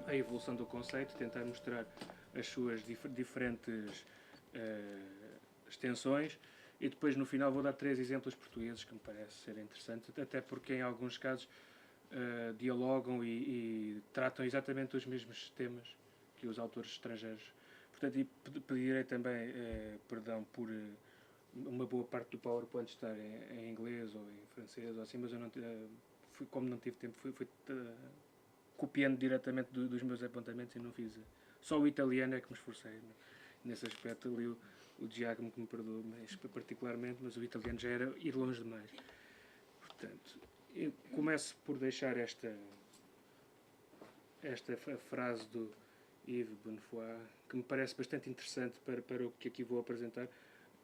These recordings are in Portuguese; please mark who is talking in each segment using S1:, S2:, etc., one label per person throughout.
S1: a evolução do conceito, tentar mostrar as suas diferentes extensões, e depois no final vou dar 3 exemplos portugueses que me parece ser interessantes, até porque em alguns casos dialogam e tratam exatamente os mesmos temas que os autores estrangeiros. Portanto, e pedirei também perdão por uma boa parte do PowerPoint estar em inglês ou em francês ou assim, mas eu não, como não tive tempo, fui copiando diretamente dos meus apontamentos e não fiz. Só o italiano é que me esforcei. Nesse aspecto, ali o Giacomo que me perdoou, mas, particularmente, mas o italiano já era ir longe demais. Portanto, eu começo por deixar esta frase do Yves Bonnefoy, que me parece bastante interessante para o que aqui vou apresentar.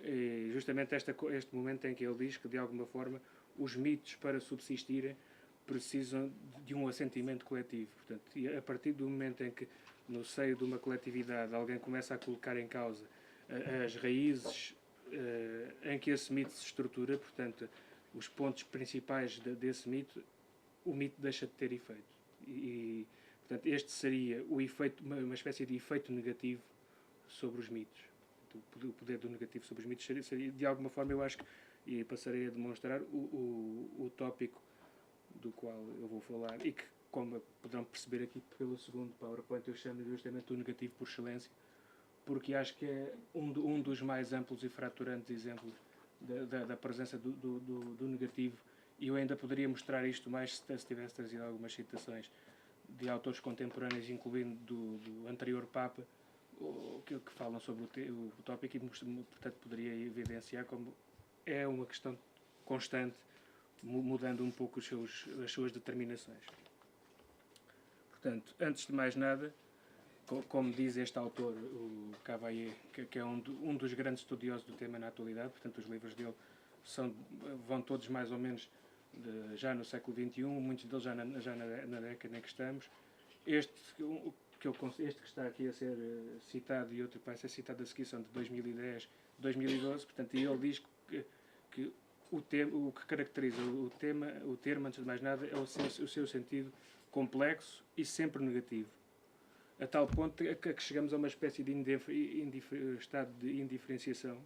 S1: E justamente este momento em que ele diz que, de alguma forma, os mitos, para subsistirem, precisam de um assentimento coletivo. Portanto, e a partir do momento em que, no seio de uma coletividade, alguém começa a colocar em causa as raízes em que esse mito se estrutura, portanto, os pontos principais desse mito, o mito deixa de ter efeito. Portanto, este seria o efeito, uma espécie de efeito negativo sobre os mitos. O poder do negativo sobre os mitos seria de alguma forma, eu acho que, e passarei a demonstrar, o tópico do qual eu vou falar, e que, como poderão perceber aqui pelo segundo PowerPoint, eu chamo justamente o negativo por excelência, porque acho que é um dos mais amplos e fraturantes exemplos da presença do negativo, e eu ainda poderia mostrar isto mais se tivesse trazido algumas citações de autores contemporâneos, incluindo do anterior Papa, que falam sobre o tópico, e portanto poderia evidenciar como é uma questão constante, mudando um pouco as suas determinações. Portanto, antes de mais nada, como diz este autor, o Cavaillé, que é um dos grandes estudiosos do tema na atualidade, portanto os livros dele vão todos mais ou menos já no século XXI, muitos deles já na década em que estamos. Este que está aqui a ser citado e outro que vai ser citado a seguir são de 2010, 2012, portanto, e ele diz que o que caracteriza o termo, antes de mais nada, é o seu sentido complexo e sempre negativo, a tal ponto que chegamos a uma espécie de estado de indiferenciação,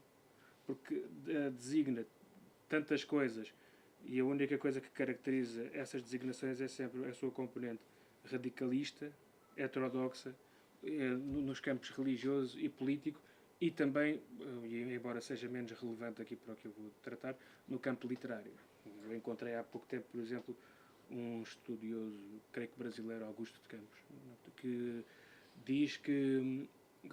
S1: porque designa tantas coisas, e a única coisa que caracteriza essas designações é sempre a sua componente radicalista, heterodoxa, nos campos religioso e político, e também, embora seja menos relevante aqui para o que eu vou tratar, no campo literário. Eu encontrei há pouco tempo, por exemplo, um estudioso, creio que brasileiro, Augusto de Campos, que diz que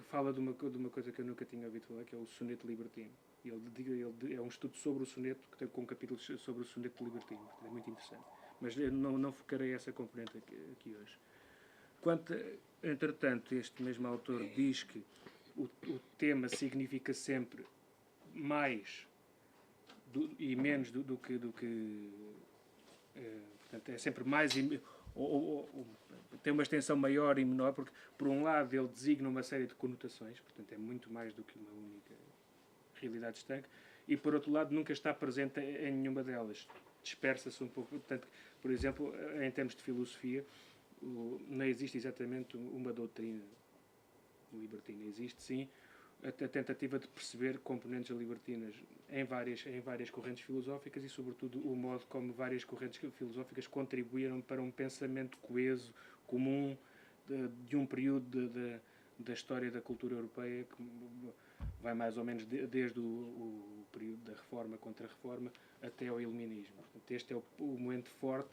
S1: fala de uma coisa que eu nunca tinha ouvido falar, que é o soneto libertino. Ele é um estudo sobre o soneto, que tem com capítulos sobre o soneto libertino. É muito interessante. Mas eu não focarei essa componente aqui hoje. Entretanto, este mesmo autor diz que o tema significa sempre mais e menos do que portanto, é sempre mais tem uma extensão maior e menor, porque por um lado ele designa uma série de conotações, portanto é muito mais do que uma única realidade estanque, e por outro lado nunca está presente em nenhuma delas, dispersa-se um pouco. Portanto, por exemplo, em termos de filosofia, não existe exatamente uma doutrina libertina. Existe sim a tentativa de perceber componentes libertinas em várias correntes filosóficas, e sobretudo o modo como várias correntes filosóficas contribuíram para um pensamento coeso, comum, de um período da história da cultura europeia que vai mais ou menos desde o período da Reforma contra a Reforma até ao Iluminismo. Portanto, este é o momento forte.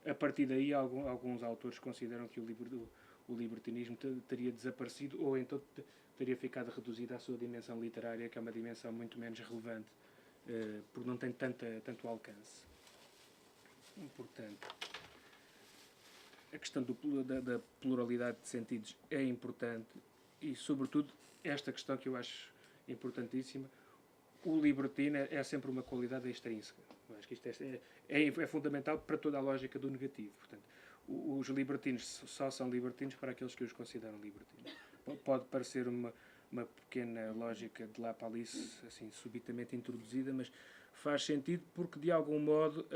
S1: A partir daí, alguns autores consideram que o libertinismo teria desaparecido, ou então teria ficado reduzido à sua dimensão literária, que é uma dimensão muito menos relevante, porque não tem tanto alcance. Portanto, a questão da pluralidade de sentidos é importante, e, sobretudo, esta questão que eu acho importantíssima: o libertino é sempre uma qualidade extrínseca. Eu acho que isto é fundamental para toda a lógica do negativo. Portanto, os libertinos só são libertinos para aqueles que os consideram libertinos. Pode parecer uma pequena lógica de lá para ali, assim, subitamente introduzida, mas faz sentido porque, de algum modo,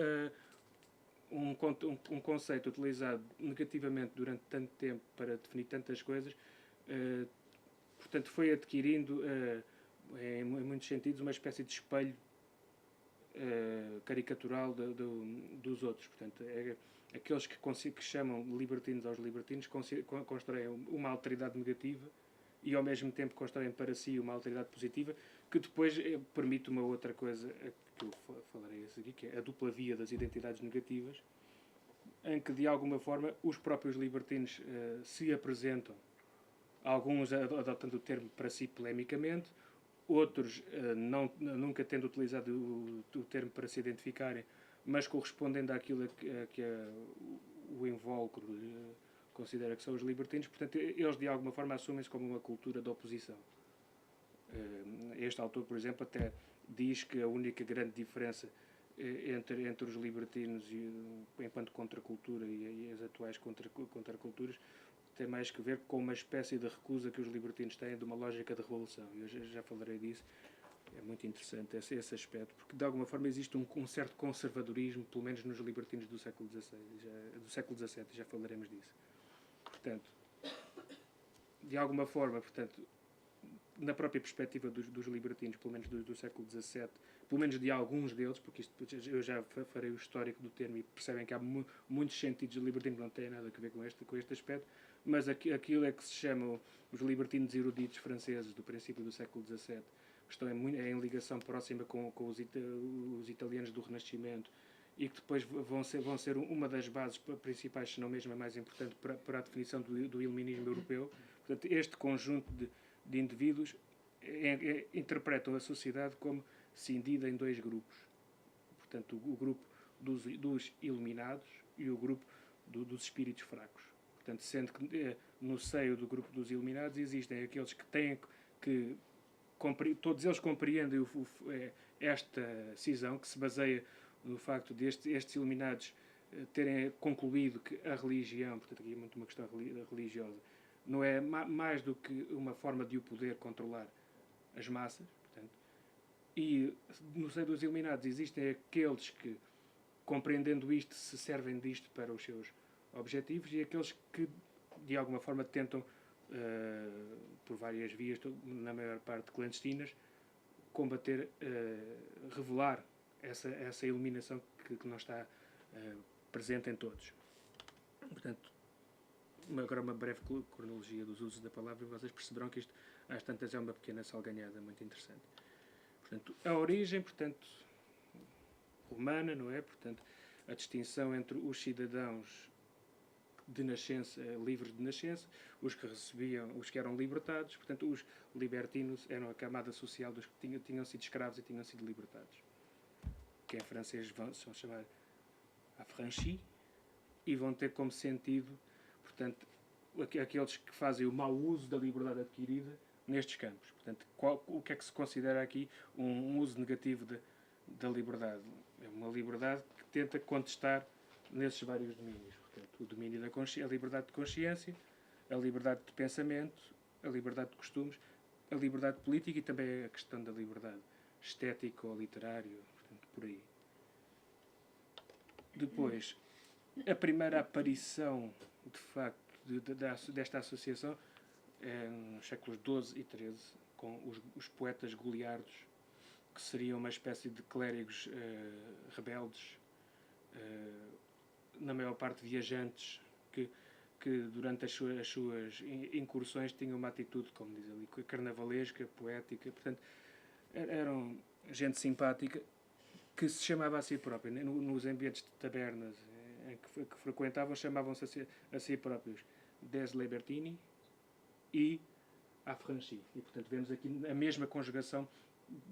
S1: um conceito utilizado negativamente durante tanto tempo para definir tantas coisas, portanto, foi adquirindo, em muitos sentidos, uma espécie de espelho caricatural dos outros. Portanto, aqueles que chamam libertinos aos libertinos constroem uma alteridade negativa e, ao mesmo tempo, constroem para si uma alteridade positiva, que depois permite uma outra coisa que eu falarei a seguir, que é a dupla via das identidades negativas, em que, de alguma forma, os próprios libertinos se apresentam, alguns adotando o termo para si polemicamente, outros nunca tendo utilizado o termo para se identificarem, mas correspondendo àquilo que o invólucro considera que são os libertinos. Portanto, eles de alguma forma assumem-se como uma cultura de oposição. Este autor, por exemplo, até diz que a única grande diferença entre os libertinos enquanto contracultura e as atuais contraculturas tem mais que ver com uma espécie de recusa que os libertinos têm de uma lógica de revolução. Eu já falarei disso. É muito interessante esse aspecto, porque de alguma forma existe um certo conservadorismo, pelo menos nos libertinos do século XVII, já falaremos disso. Portanto, de alguma forma, portanto, na própria perspectiva dos libertinos, pelo menos do século XVII, pelo menos de alguns deles, porque isto, eu já farei o histórico do termo e percebem que há muitos sentidos de libertino que não têm nada a ver com este aspecto, mas aquilo é que se chamam os libertinos eruditos franceses do princípio do século XVII, que estão em ligação próxima com os italianos do Renascimento, e que depois vão ser uma das bases principais, se não mesmo a mais importante, para a definição do iluminismo europeu. Portanto, este conjunto de indivíduos interpretam a sociedade como cindida em dois grupos. Portanto, o grupo dos iluminados e o grupo dos espíritos fracos. Portanto, sendo que no seio do grupo dos iluminados existem aqueles que têm que todos eles compreendem esta cisão, que se baseia no facto de estes iluminados terem concluído que a religião, portanto aqui é muito uma questão religiosa, não é mais do que uma forma de o poder controlar as massas. Portanto, e no seio dos iluminados existem aqueles que, compreendendo isto, se servem disto para os seus objetivos, e aqueles que, de alguma forma, tentam, por várias vias, na maior parte clandestinas, combater, revelar essa iluminação que não está presente em todos. Portanto, agora uma breve cronologia dos usos da palavra, e vocês perceberão que isto, às tantas, é uma pequena salganhada muito interessante. Portanto, a origem, portanto, humana, não é? Portanto, a distinção entre os cidadãos de nascença, livres de nascença, os que eram libertados. Portanto, os libertinos eram a camada social dos que tinham sido escravos e tinham sido libertados, que em francês são chamar affranchis, e vão ter como sentido, portanto, aqueles que fazem o mau uso da liberdade adquirida nestes campos. Portanto, o que é que se considera aqui um uso negativo da liberdade? É uma liberdade que tenta contestar nesses vários domínios. Portanto, o domínio da a liberdade de consciência, a liberdade de pensamento, a liberdade de costumes, a liberdade política e também a questão da liberdade estética ou literária, portanto, por aí. Depois, a primeira aparição, de facto, desta associação é nos séculos XII e XIII, com os poetas goliardos, que seriam uma espécie de clérigos rebeldes, na maior parte viajantes, que durante as suas incursões tinham uma atitude, como diz ali, carnavalesca, poética. Portanto, eram gente simpática que se chamava a si própria. Nos ambientes de tabernas que frequentavam, chamavam-se a si próprios des Libertini e affranchis. E, portanto, vemos aqui a mesma conjugação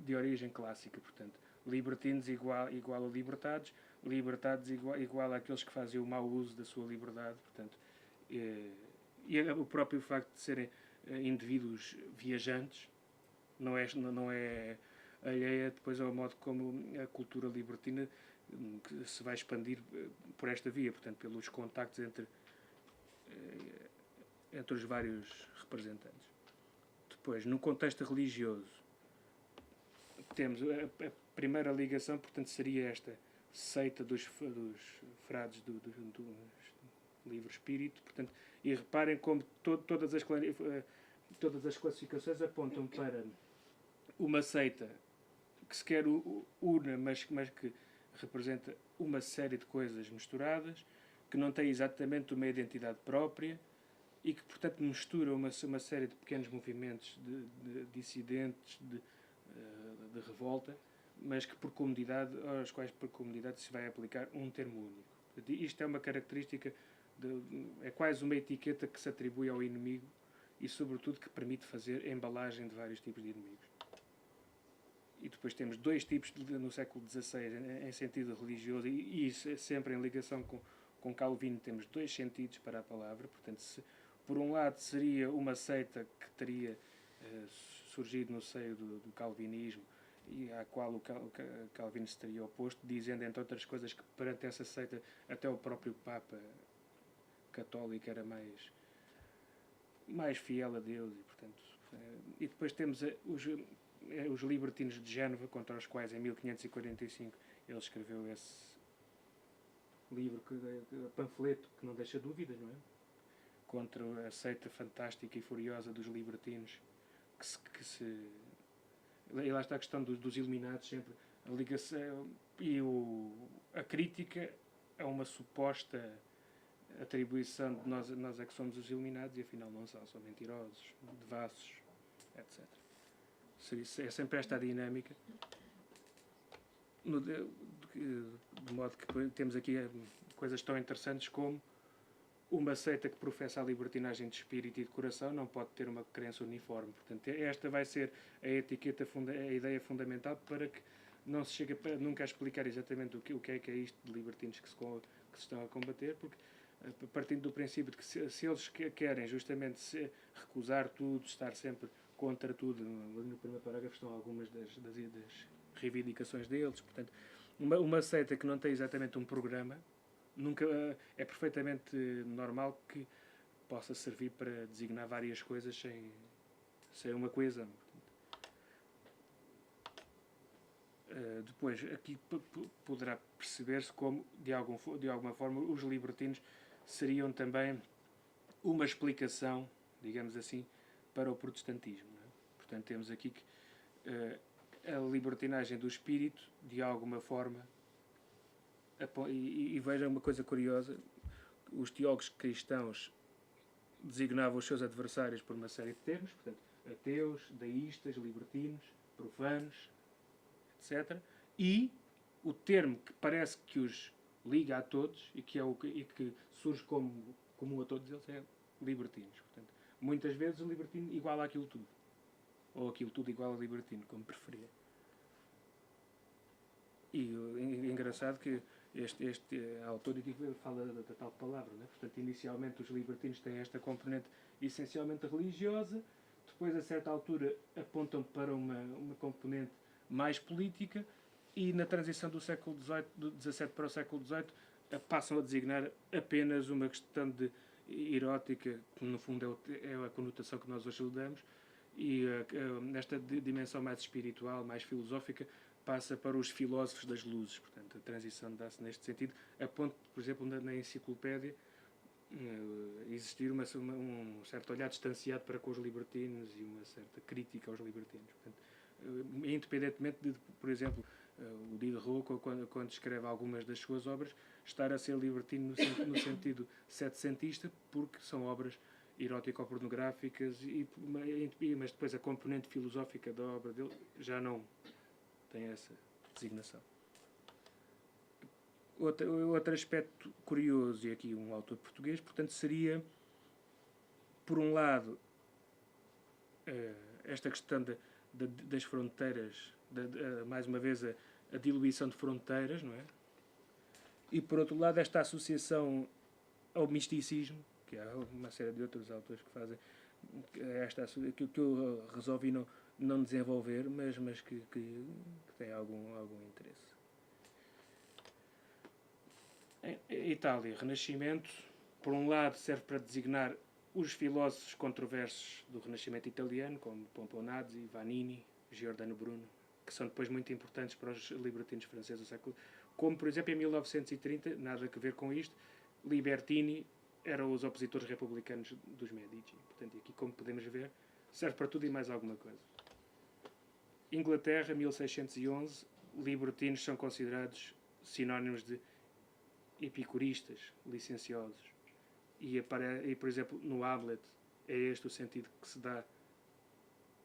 S1: de origem clássica. Portanto, libertinos igual a libertados, libertados igual àqueles que fazem o mau uso da sua liberdade. Portanto, e o próprio facto de serem indivíduos viajantes não é alheia depois ao modo como a cultura libertina que se vai expandir por esta via, portanto, pelos contactos entre os vários representantes. Depois, no contexto religioso, temos a primeira ligação, portanto, seria esta seita dos frades do livro Espírito. Portanto, e reparem como todas as classificações apontam para uma seita que se quer una, mas que representa uma série de coisas misturadas, que não tem exatamente uma identidade própria e que, portanto, mistura uma série de pequenos movimentos de dissidentes, de revolta, mas que aos quais por comunidade se vai aplicar um termo único. Portanto, isto é uma característica, é quase uma etiqueta que se atribui ao inimigo e, sobretudo, que permite fazer embalagem de vários tipos de inimigos. E depois temos dois tipos no século XVI em sentido religioso, e isso sempre em ligação com Calvino. Temos dois sentidos para a palavra. Portanto, por um lado seria uma seita que teria surgido no seio do calvinismo e à qual o Calvino se teria oposto, dizendo, entre outras coisas, que perante essa seita até o próprio Papa católico era mais fiel a Deus. E depois temos os libertinos de Génova, contra os quais em 1545 ele escreveu esse livro, panfleto, que não deixa dúvidas, não é? Contra a seita fantástica e furiosa dos libertinos, e lá está a questão dos iluminados, sempre a ligação e a crítica a uma suposta atribuição de nós é que somos os iluminados, e afinal não são mentirosos, devassos, etc. É sempre esta a dinâmica, de modo que temos aqui coisas tão interessantes como uma seita que professa a libertinagem de espírito e de coração não pode ter uma crença uniforme. Portanto, esta vai ser a etiqueta, a ideia fundamental para que não se chegue nunca a explicar exatamente o que é isto de libertinos que se estão a combater, porque partindo do princípio de que se eles querem justamente recusar tudo, estar sempre contra tudo, no primeiro parágrafo estão algumas das reivindicações deles. Portanto, uma seita que não tem exatamente um programa, nunca é perfeitamente normal que possa servir para designar várias coisas sem uma coesão. Depois, aqui poderá perceber-se como, de alguma forma, os libertinos seriam também uma explicação, digamos assim, para o protestantismo. Não é? Portanto, temos aqui que a libertinagem do espírito, de alguma forma, e vejam uma coisa curiosa, os teólogos cristãos designavam os seus adversários por uma série de termos, portanto, ateus, deístas, libertinos, profanos, etc. E o termo que parece que os liga a todos e que surge como comum a todos eles é libertinos. Portanto, muitas vezes o libertino iguala aquilo tudo. Ou aquilo tudo igual a libertino, como preferia. E engraçado que este autor fala da tal palavra, né? Portanto, inicialmente os libertinos têm esta componente essencialmente religiosa, depois a certa altura apontam para uma componente mais política, e na transição do século XVIII, do XVII para o século XVIII, passam a designar apenas uma questão de erótica, que no fundo é a conotação que nós hoje lhe damos, e nesta dimensão mais espiritual, mais filosófica, passa para os filósofos das luzes. Portanto, a transição dá-se neste sentido, a ponto, por exemplo, na enciclopédia existir um certo olhar distanciado para com os libertinos e uma certa crítica aos libertinos. Portanto, independentemente de, por exemplo, o Diderot, quando escreve algumas das suas obras, estar a ser libertino no sentido setecentista, porque são obras erótico-pornográficas, mas depois a componente filosófica da obra dele já não tem essa designação. Outro aspecto curioso, e aqui um autor português, portanto, seria, por um lado, esta questão das fronteiras, mais uma vez a diluição de fronteiras, não é? E, por outro lado, esta associação ao misticismo, que há uma série de outros autores que fazem, que eu resolvi não desenvolver, mas que tem algum interesse. Em Itália, Renascimento, por um lado, serve para designar os filósofos controversos do Renascimento italiano, como Pomponazzi, Vanini, Giordano Bruno, que são depois muito importantes para os libertinos franceses. Como, por exemplo, em 1930, nada a ver com isto, Libertini eram os opositores republicanos dos Medici. Portanto, aqui, como podemos ver, serve para tudo e mais alguma coisa. Inglaterra, 1611, libertinos são considerados sinónimos de epicuristas, licenciosos. E, por exemplo, no Hamlet, é este o sentido que se dá.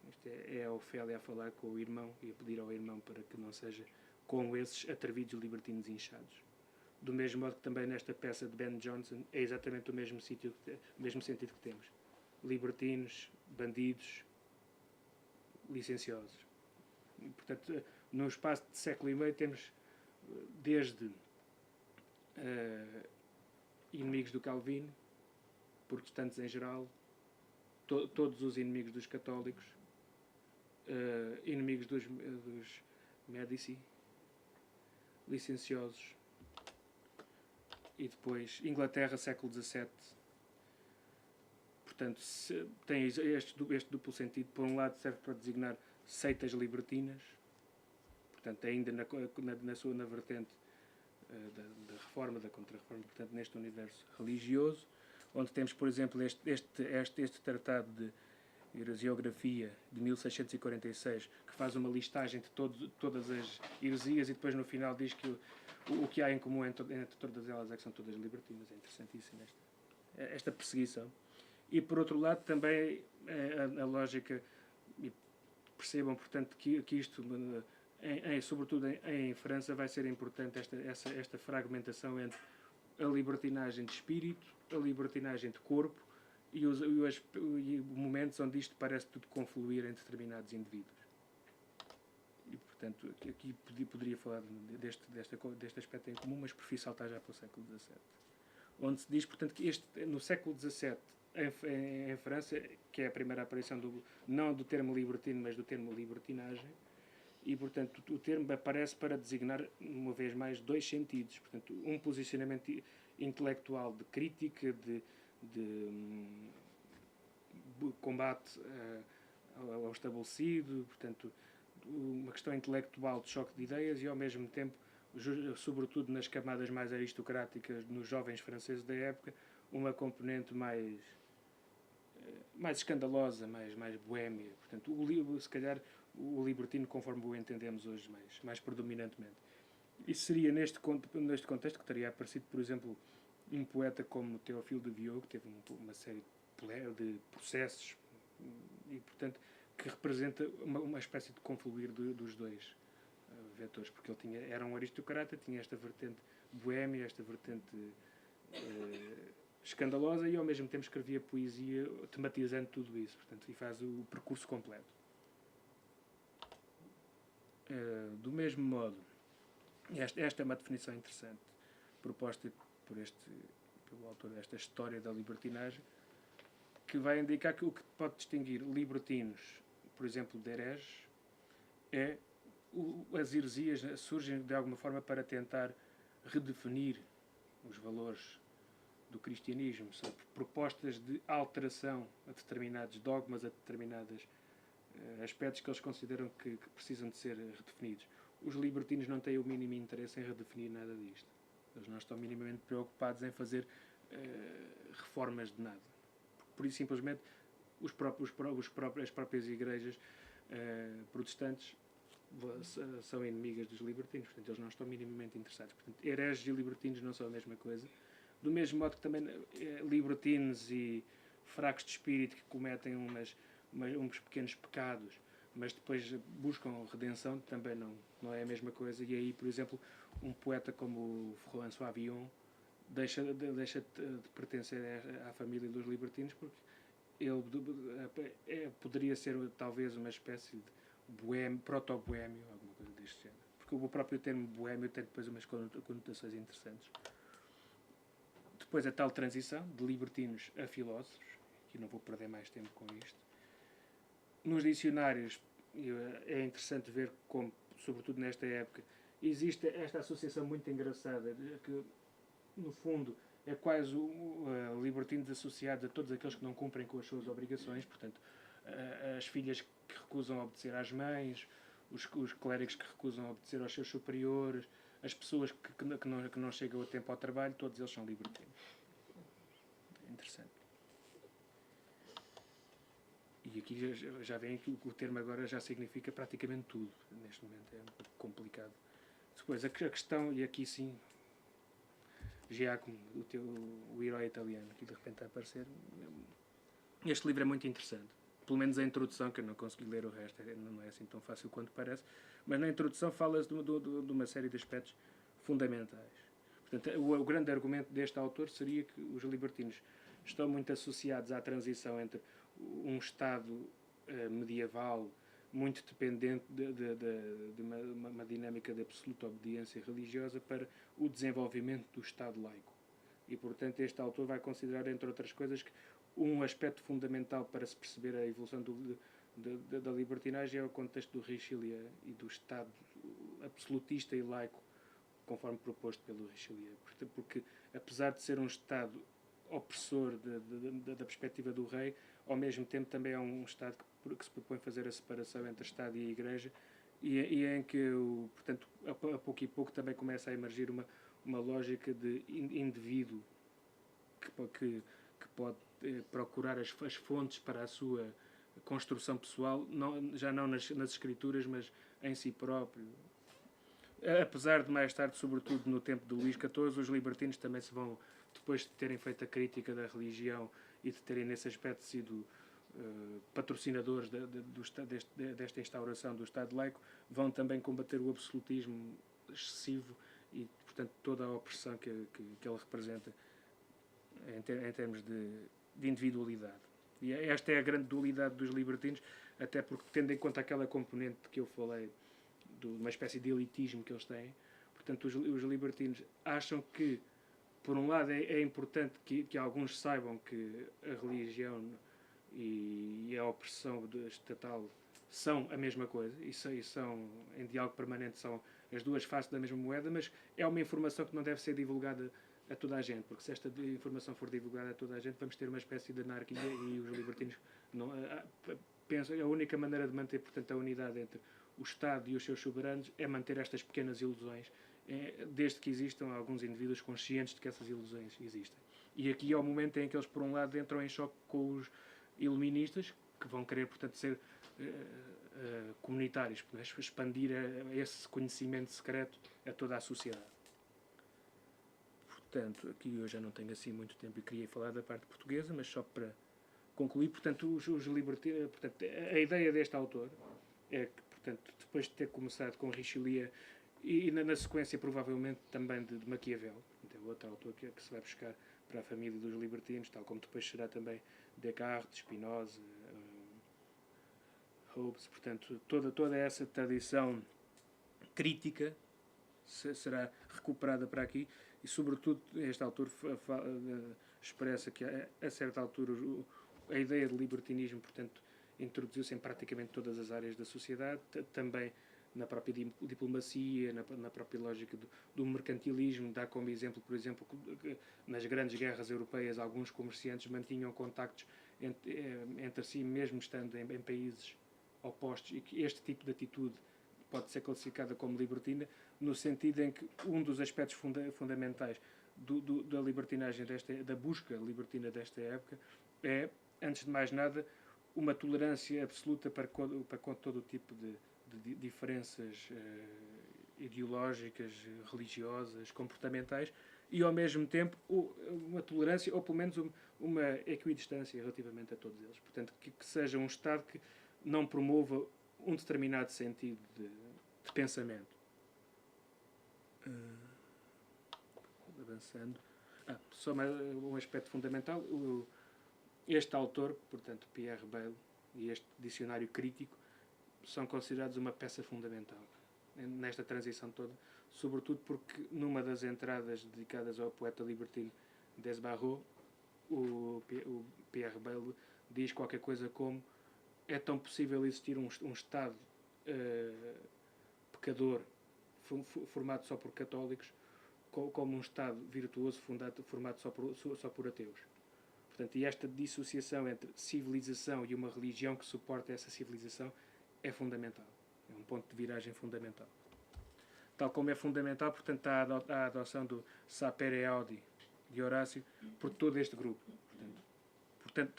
S1: Isto é a Ofélia a falar com o irmão e a pedir ao irmão para que não seja como esses atrevidos libertinos inchados. Do mesmo modo que também nesta peça de Ben Jonson é exatamente o mesmo sentido que temos. Libertinos, bandidos, licenciosos. E, portanto, num espaço de século e meio temos desde inimigos do Calvino, protestantes em geral, todos os inimigos dos católicos, inimigos dos Medici, licenciosos, e depois Inglaterra, século XVII. Portanto, tem este duplo sentido. Por um lado, serve para designar seitas libertinas, portanto, ainda na vertente da reforma, da contra-reforma, portanto, neste universo religioso, onde temos, por exemplo, este tratado de heresiografia de 1646, que faz uma listagem de todas as heresias e depois no final diz que o que há em comum entre todas elas é que são todas libertinas. É interessantíssimo esta perseguição. E por outro lado também a lógica, e percebam portanto que isto, sobretudo em França, vai ser importante esta fragmentação entre a libertinagem de espírito, a libertinagem de corpo e momentos onde isto parece tudo confluir em determinados indivíduos. E, portanto, aqui poderia falar deste aspecto em comum, mas prefiro saltar já para o século XVII. Onde se diz, portanto, que no século XVII, em França, que é a primeira aparição não do termo libertino, mas do termo libertinagem, e, portanto, o termo aparece para designar, uma vez mais, dois sentidos. Portanto, um posicionamento intelectual de crítica, de combate ao estabelecido, portanto, uma questão intelectual de choque de ideias e, ao mesmo tempo, sobretudo nas camadas mais aristocráticas, nos jovens franceses da época, uma componente mais escandalosa, mais boémia. Portanto, se calhar o libertino, conforme o entendemos hoje, mais predominantemente. Isso seria neste contexto que teria aparecido, por exemplo, um poeta como Théophile de Viau, que teve uma série de processos e, portanto, que representa uma espécie de confluir dos dois vetores, porque ele era um aristocrata, tinha esta vertente boémia, esta vertente escandalosa e ao mesmo tempo escrevia poesia tematizando tudo isso, portanto, e faz o percurso completo. Do mesmo modo, esta é uma definição interessante proposta pelo autor desta história da libertinagem, que vai indicar que o que pode distinguir libertinos, por exemplo, de hereges, é as heresias surgem de alguma forma para tentar redefinir os valores do cristianismo, são propostas de alteração a determinados dogmas, a determinados aspectos que eles consideram que precisam de ser redefinidos. Os libertinos não têm o mínimo interesse em redefinir nada disto. Eles não estão minimamente preocupados em fazer reformas de nada. Por isso, simplesmente, as próprias igrejas protestantes são inimigas dos libertinos. Portanto, eles não estão minimamente interessados. Portanto, hereges e libertinos não são a mesma coisa. Do mesmo modo que também libertinos e fracos de espírito que cometem uns pequenos pecados, mas depois buscam redenção, também não é a mesma coisa. E aí, por exemplo, um poeta como o François Villon deixa de pertencer à família dos libertinos, porque ele poderia ser talvez uma espécie de proto-boémio, alguma coisa deste género. Porque o próprio termo boémio tem depois umas conotações interessantes. Depois a tal transição de libertinos a filósofos, que não vou perder mais tempo com isto. Nos dicionários é interessante ver como, sobretudo nesta época, existe esta associação muito engraçada, que no fundo é quase libertinos associados a todos aqueles que não cumprem com as suas obrigações, portanto, as filhas que recusam obedecer às mães, os clérigos que recusam obedecer aos seus superiores, as pessoas que não chegam a tempo ao trabalho, todos eles são libertinos. É interessante. E aqui já vem que o termo agora já significa praticamente tudo. Neste momento é um pouco complicado. Depois, a questão, e aqui sim, Giacomo, o herói italiano, que de repente a aparecer. Este livro é muito interessante. Pelo menos a introdução, que eu não consegui ler o resto, não é assim tão fácil quanto parece, mas na introdução fala-se de uma série de aspectos fundamentais. Portanto, o grande argumento deste autor seria que os libertinos estão muito associados à transição entre um Estado medieval muito dependente de uma dinâmica de absoluta obediência religiosa para o desenvolvimento do Estado laico. E, portanto, este autor vai considerar, entre outras coisas, que um aspecto fundamental para se perceber a evolução da libertinagem é o contexto do Richelieu e do Estado absolutista e laico, conforme proposto pelo Richelieu. Porque, apesar de ser um Estado opressor da perspectiva do rei, ao mesmo tempo também é um Estado que se propõe fazer a separação entre Estado e a Igreja, e em que, portanto, a pouco e pouco também começa a emergir uma lógica de indivíduo que pode procurar as fontes para a sua construção pessoal, já não nas escrituras, mas em si próprio. Apesar de mais tarde, sobretudo no tempo de Luís XIV, os libertinos também se vão, depois de terem feito a crítica da religião e de terem nesse aspecto sido patrocinadores desta instauração do Estado laico, vão também combater o absolutismo excessivo e, portanto, toda a opressão que ele representa em termos de individualidade. E esta é a grande dualidade dos libertinos, até porque, tendo em conta aquela componente que eu falei, de uma espécie de elitismo que eles têm, portanto, os libertinos acham que, por um lado, é importante que alguns saibam que a religião e a opressão estatal são a mesma coisa e são em diálogo permanente, são as duas faces da mesma moeda, mas é uma informação que não deve ser divulgada a toda a gente, porque se esta informação for divulgada a toda a gente, vamos ter uma espécie de anarquia e os libertinos pensam a única maneira de manter, portanto, a unidade entre o Estado e os seus soberanos é manter estas pequenas ilusões, desde que existam alguns indivíduos conscientes de que essas ilusões existem. E aqui é o momento em que eles, por um lado, entram em choque com os iluministas, que vão querer, portanto, ser comunitários, expandir esse conhecimento secreto a toda a sociedade. Portanto, aqui eu já não tenho assim muito tempo e queria falar da parte portuguesa, mas só para concluir, portanto, os libertinos, portanto, a ideia deste autor é que, portanto, depois de ter começado com Richelieu e na sequência provavelmente também de Maquiavel, portanto, é outro autor que se vai buscar para a família dos libertinos, tal como depois será também Descartes, Spinoza, Hobbes, portanto, toda essa tradição crítica será recuperada para aqui e, sobretudo, este autor expressa que, a certa altura, a ideia de libertinismo, portanto, introduziu-se em praticamente todas as áreas da sociedade, também na própria diplomacia, na própria lógica do mercantilismo. Dá como exemplo, por exemplo, que nas grandes guerras europeias alguns comerciantes mantinham contactos entre si, mesmo estando em países opostos, e que este tipo de atitude pode ser classificada como libertina, no sentido em que um dos aspectos fundamentais da libertinagem, da busca libertina desta época, é, antes de mais nada, uma tolerância absoluta para todo o tipo de diferenças ideológicas, religiosas, comportamentais, e ao mesmo tempo uma tolerância, ou pelo menos uma equidistância relativamente a todos eles. Portanto, que seja um Estado que não promova um determinado sentido de pensamento. Avançando. Só mais um aspecto fundamental. Este autor, portanto, Pierre Bayle, e este dicionário crítico são considerados uma peça fundamental nesta transição toda, sobretudo porque numa das entradas dedicadas ao poeta libertino Desbarreaux, o Pierre Bayle diz qualquer coisa como: é tão possível existir um Estado pecador formado só por católicos como um Estado virtuoso formado só por ateus. Portanto, e esta dissociação entre civilização e uma religião que suporta essa civilização é fundamental. É um ponto de viragem fundamental. tal como é fundamental, portanto, a adoção do sapere aude de Horácio por todo este grupo. Portanto,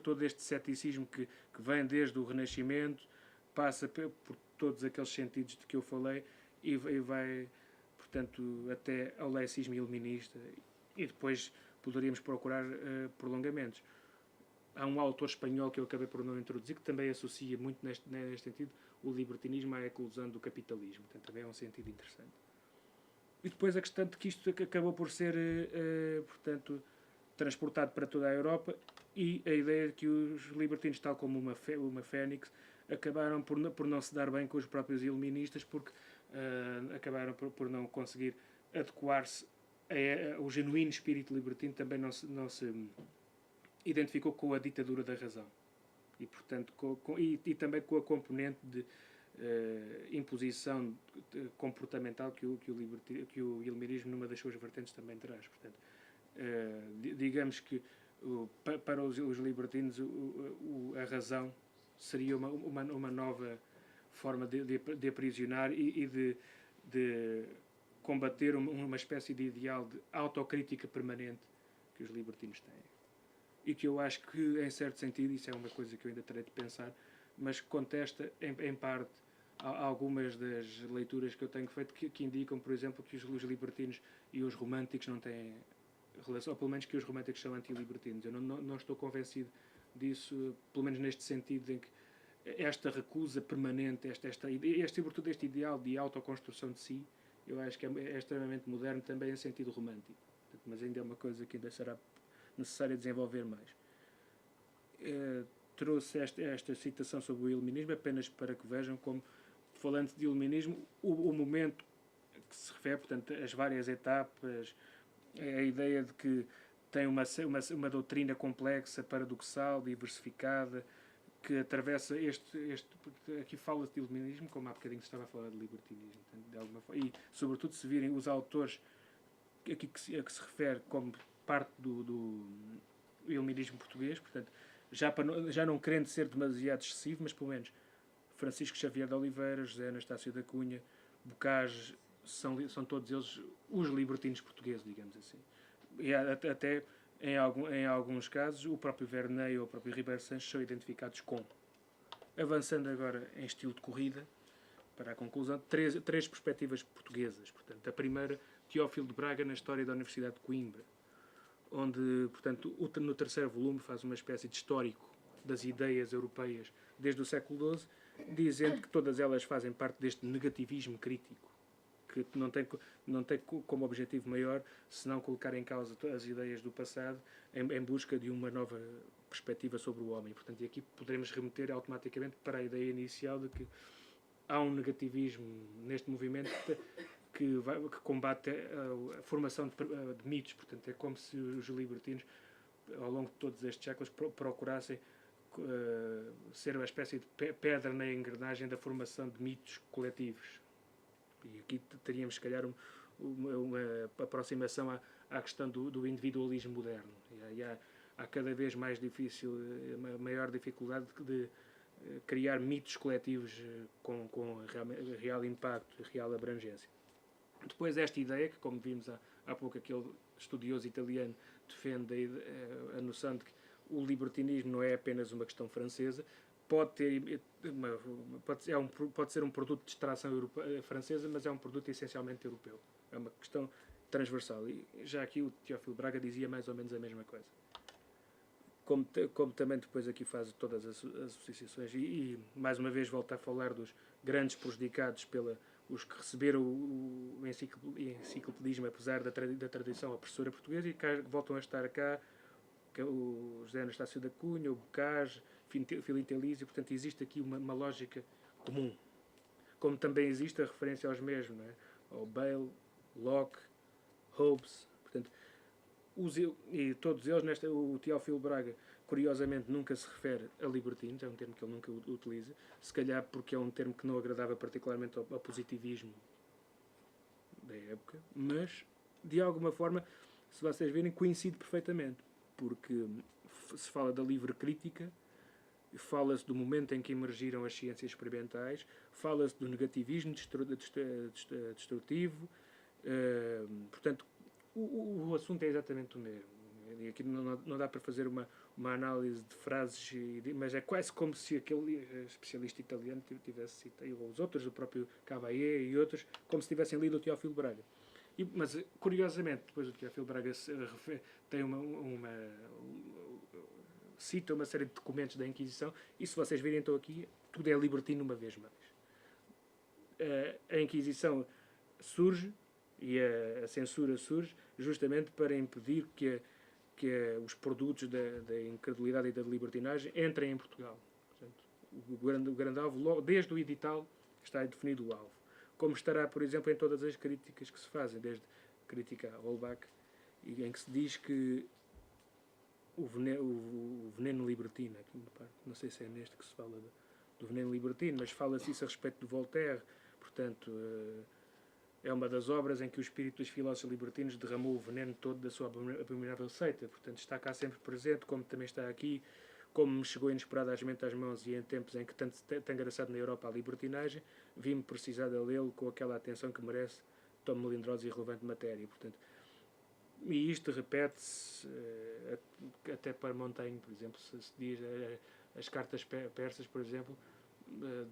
S1: todo este ceticismo que vem desde o Renascimento, passa por todos aqueles sentidos de que eu falei e vai, portanto, até ao laicismo iluminista, e depois poderíamos procurar prolongamentos. Há um autor espanhol que eu acabei por não introduzir, que também associa muito neste sentido o libertinismo à eclosão do capitalismo. Portanto, também é um sentido interessante. E depois a questão de que isto acabou por ser, portanto, transportado para toda a Europa, e a ideia de que os libertinos, tal como uma fênix, acabaram por não se dar bem com os próprios iluministas, porque acabaram por não conseguir adequar-se ao genuíno espírito libertino, também não se identificou com a ditadura da razão. E, portanto, e também com a componente de imposição comportamental que o iluminismo, numa das suas vertentes, também traz. Portanto, digamos que para os libertinos a razão seria uma nova forma de aprisionar e de combater uma espécie de ideal de autocrítica permanente que os libertinos têm. E que eu acho que, em certo sentido, isso é uma coisa que eu ainda terei de pensar, mas contesta, em parte, algumas das leituras que eu tenho feito que indicam, por exemplo, que os libertinos e os românticos não têm relação, ou pelo menos que os românticos são anti-libertinos. Eu não estou convencido disso, pelo menos neste sentido em que esta recusa permanente, sobretudo este ideal de autoconstrução de si, eu acho que é extremamente moderno também em sentido romântico. Mas ainda é uma coisa que ainda será necessário desenvolver mais. Trouxe esta citação sobre o iluminismo apenas para que vejam como, falando de iluminismo, o momento que se refere, portanto, as várias etapas, a ideia de que tem uma doutrina complexa, paradoxal, diversificada, que atravessa aqui fala-se de iluminismo, como há bocadinho se estava a falar de libertinismo, portanto, de alguma forma, e sobretudo se virem os autores aqui a que se refere como parte do iluminismo português, portanto, já não querendo ser demasiado excessivo, mas pelo menos Francisco Xavier de Oliveira, José Anastácio da Cunha, Bocage, são todos eles os libertinos portugueses, digamos assim. E até em alguns casos o próprio Verney ou o próprio Ribeiro Sanches são identificados com. Avançando agora em estilo de corrida, para a conclusão, três perspectivas portuguesas. Portanto, a primeira, Teófilo de Braga na História da Universidade de Coimbra, onde, portanto, no terceiro volume faz uma espécie de histórico das ideias europeias desde o século XII, dizendo que todas elas fazem parte deste negativismo crítico, que não tem como objetivo maior senão colocar em causa as ideias do passado em busca de uma nova perspectiva sobre o homem. Portanto, e aqui poderemos remeter automaticamente para a ideia inicial de que há um negativismo neste movimento que combate a formação de mitos. Portanto, é como se os libertinos, ao longo de todos estes séculos, procurassem ser uma espécie de pedra na engrenagem da formação de mitos coletivos. E aqui teríamos, se calhar, uma aproximação à questão do individualismo moderno. E há cada vez mais difícil, maior dificuldade de criar mitos coletivos com real impacto, real abrangência. Depois esta ideia, que como vimos há pouco aquele estudioso italiano defende a noção de que o libertinismo não é apenas uma questão francesa, pode ser um produto de extração francesa, mas é um produto essencialmente europeu. É uma questão transversal. E já aqui o Teófilo Braga dizia mais ou menos a mesma coisa. Como também depois aqui faz todas as associações e mais uma vez volta a falar dos grandes prejudicados os que receberam o enciclopedismo, apesar da tradição opressora portuguesa, e voltam a estar cá, o José Anastácio da Cunha, o Bocage, Filinto Elísio. Portanto, existe aqui uma lógica comum. Como também existe a referência aos mesmos, não é? Ao Bale, Locke, Hobbes. Portanto, e todos eles, o Teófilo Braga, curiosamente, nunca se refere a libertinos, é um termo que ele nunca utiliza, se calhar porque é um termo que não agradava particularmente ao positivismo da época, mas, de alguma forma, se vocês virem, coincide perfeitamente, porque se fala da livre crítica, fala-se do momento em que emergiram as ciências experimentais, fala-se do negativismo destrutivo. Portanto, o assunto é exatamente o mesmo. E aqui não dá para fazer uma análise de frases, mas é quase como se aquele especialista italiano tivesse citado, ou os outros, o próprio Cavalier e outros, como se tivessem lido o Teófilo Braga. Mas, curiosamente, depois o Teófilo Braga tem cita uma série de documentos da Inquisição, e se vocês virem, então aqui, tudo é libertino uma vez mais. A Inquisição surge, e a censura surge, justamente para impedir que os produtos da incredulidade e da libertinagem entrem em Portugal. Portanto, o grande alvo, desde o edital, está definido o alvo. Como estará, por exemplo, em todas as críticas que se fazem, desde a crítica a Holbach, em que se diz que o veneno libertino, não sei se é neste que se fala do veneno libertino, mas fala-se isso a respeito de Voltaire. Portanto, é uma das obras em que o espírito dos filósofos libertinos derramou o veneno todo da sua abominável seita. Portanto, está cá sempre presente, como também está aqui, como me chegou inesperadamente às mãos, e em tempos em que tanto tem engraçado na Europa a libertinagem, vi-me precisar de lê-lo com aquela atenção que merece tão melindrosa e irrelevante matéria. Portanto, e isto repete-se até para Montaigne, por exemplo, se diz as cartas persas, por exemplo,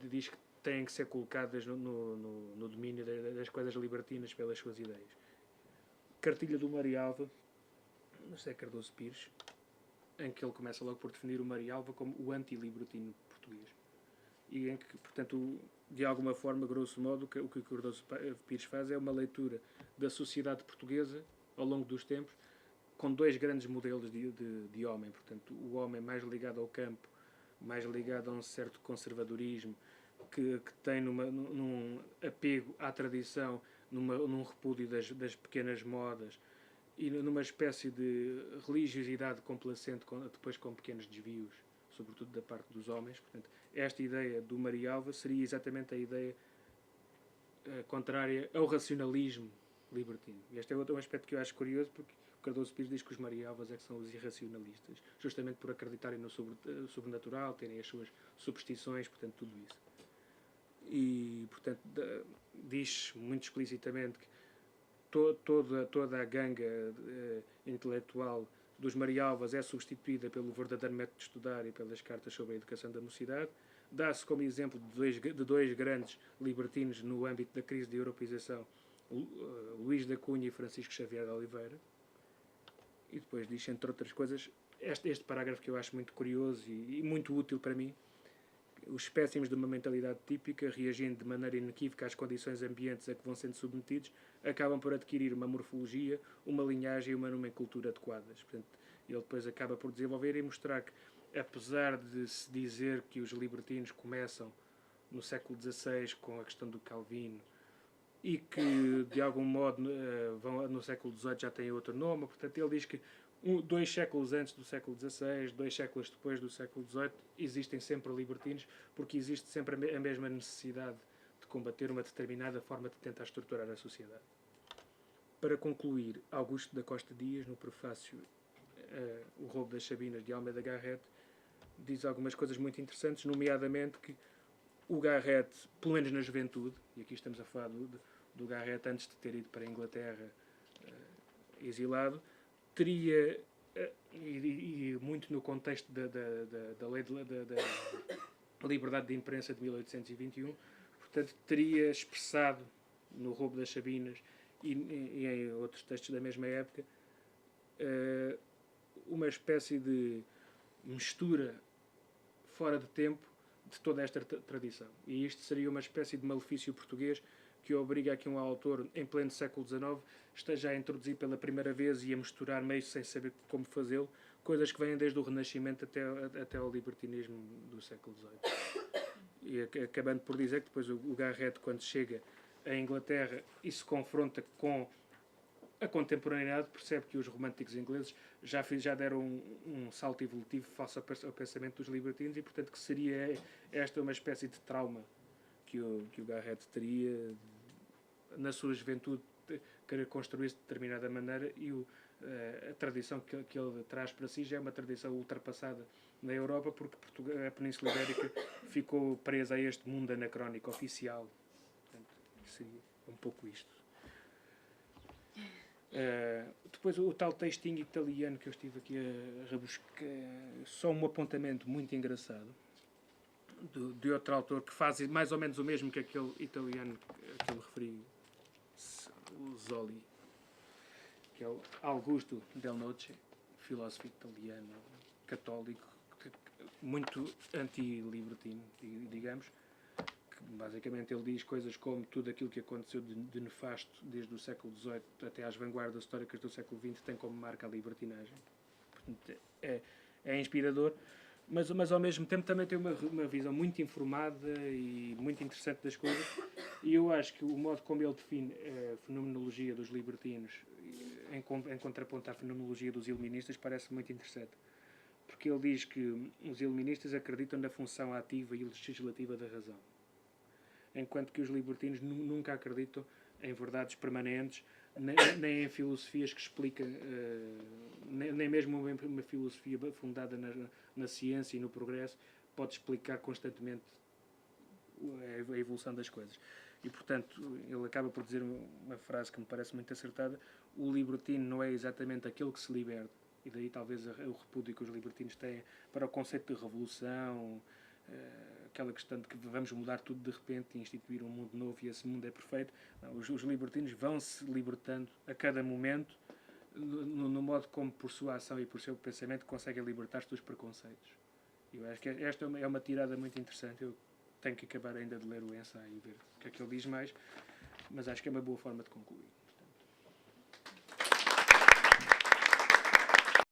S1: diz que têm que ser colocadas no domínio das coisas libertinas pelas suas ideias. Cartilha do Marialva, José Cardoso Pires, em que ele começa logo por definir o Marialva como o anti-libertino português. E em que, portanto, de alguma forma, grosso modo, o que o Cardoso Pires faz é uma leitura da sociedade portuguesa ao longo dos tempos, com dois grandes modelos de homem. Portanto, o homem mais ligado ao campo, mais ligado a um certo conservadorismo, que tem num apego à tradição, num repúdio das pequenas modas e numa espécie de religiosidade complacente, depois com pequenos desvios, sobretudo da parte dos homens. Portanto, esta ideia do Marialva seria exatamente a ideia contrária ao racionalismo libertino. E este é outro aspecto que eu acho curioso, porque o Cardoso Pires diz que os marialvas é que são os irracionalistas, justamente por acreditarem no sobrenatural, terem as suas superstições, portanto, tudo isso. E, portanto, diz muito explicitamente que toda a ganga intelectual dos marialvas é substituída pelo verdadeiro método de estudar e pelas cartas sobre a educação da mocidade. Dá-se como exemplo de dois grandes libertinos no âmbito da crise de europeização, Luís da Cunha e Francisco Xavier de Oliveira. E depois diz, entre outras coisas, este parágrafo que eu acho muito curioso e muito útil para mim: os espécimes de uma mentalidade típica, reagindo de maneira inequívoca às condições ambientes a que vão sendo submetidos, acabam por adquirir uma morfologia, uma linhagem e uma nomenclatura adequadas. Portanto, ele depois acaba por desenvolver e mostrar que, apesar de se dizer que os libertinos começam no século XVI com a questão do Calvino, e que, de algum modo, no século XVIII já têm outro nome, portanto, ele diz que 2 séculos antes do século XVI, 2 séculos depois do século XVIII, existem sempre libertinos, porque existe sempre a mesma necessidade de combater uma determinada forma de tentar estruturar a sociedade. Para concluir, Augusto da Costa Dias, no prefácio O Roubo das Sabinas, de Almeida Garrett, diz algumas coisas muito interessantes, nomeadamente que o Garrett, pelo menos na juventude, e aqui estamos a falar do Garrett antes de ter ido para a Inglaterra exilado, teria, e muito no contexto da lei da liberdade de imprensa de 1821, portanto, teria expressado no Roubo das Sabinas e em outros textos da mesma época uma espécie de mistura fora de tempo de toda esta tradição. E isto seria uma espécie de malefício português que obriga a que um autor, em pleno século XIX, esteja a introduzir pela primeira vez e a misturar meios sem saber como fazê-lo, coisas que vêm desde o Renascimento até ao libertinismo do século XVIII. E acabando por dizer que depois o Garrett, quando chega à Inglaterra e se confronta com a contemporaneidade, percebe que os românticos ingleses já deram um salto evolutivo face ao pensamento dos libertinos, e portanto que seria esta uma espécie de trauma que o Garrett teria na sua juventude, querer construir-se de determinada maneira, e a tradição que ele traz para si já é uma tradição ultrapassada na Europa, porque a Península Ibérica ficou presa a este mundo anacrónico oficial. Portanto, seria um pouco isto. Depois o tal textinho italiano que eu estive aqui a rebuscar, só um apontamento muito engraçado de outro autor que faz mais ou menos o mesmo que aquele italiano que eu referi, o Zoli, que é o Augusto Del Noce, filósofo italiano católico, muito anti-libertino, digamos, que basicamente ele diz coisas como tudo aquilo que aconteceu de nefasto desde o século XVIII até às vanguardas históricas do século XX tem como marca a libertinagem. Portanto, é inspirador, mas ao mesmo tempo também tem uma visão muito informada e muito interessante das coisas, e eu acho que o modo como ele define a fenomenologia dos libertinos em contraponto à fenomenologia dos iluministas parece muito interessante, porque ele diz que os iluministas acreditam na função ativa e legislativa da razão, enquanto que os libertinos nunca acreditam em verdades permanentes, nem em filosofias que explicam, nem mesmo uma filosofia fundada na ciência e no progresso pode explicar constantemente a evolução das coisas. E, portanto, ele acaba por dizer uma frase que me parece muito acertada: o libertino não é exatamente aquele que se liberta, e daí talvez o repúdio que os libertinos têm para o conceito de revolução, aquela questão de que vamos mudar tudo de repente e instituir um mundo novo e esse mundo é perfeito. Não, os libertinos vão se libertando a cada momento no modo como, por sua ação e por seu pensamento, conseguem libertar-se dos preconceitos. Eu acho que esta é uma tirada muito interessante. Eu tenho que acabar ainda de ler o ensaio e ver o que é que ele diz mais, mas acho que é uma boa forma de concluir.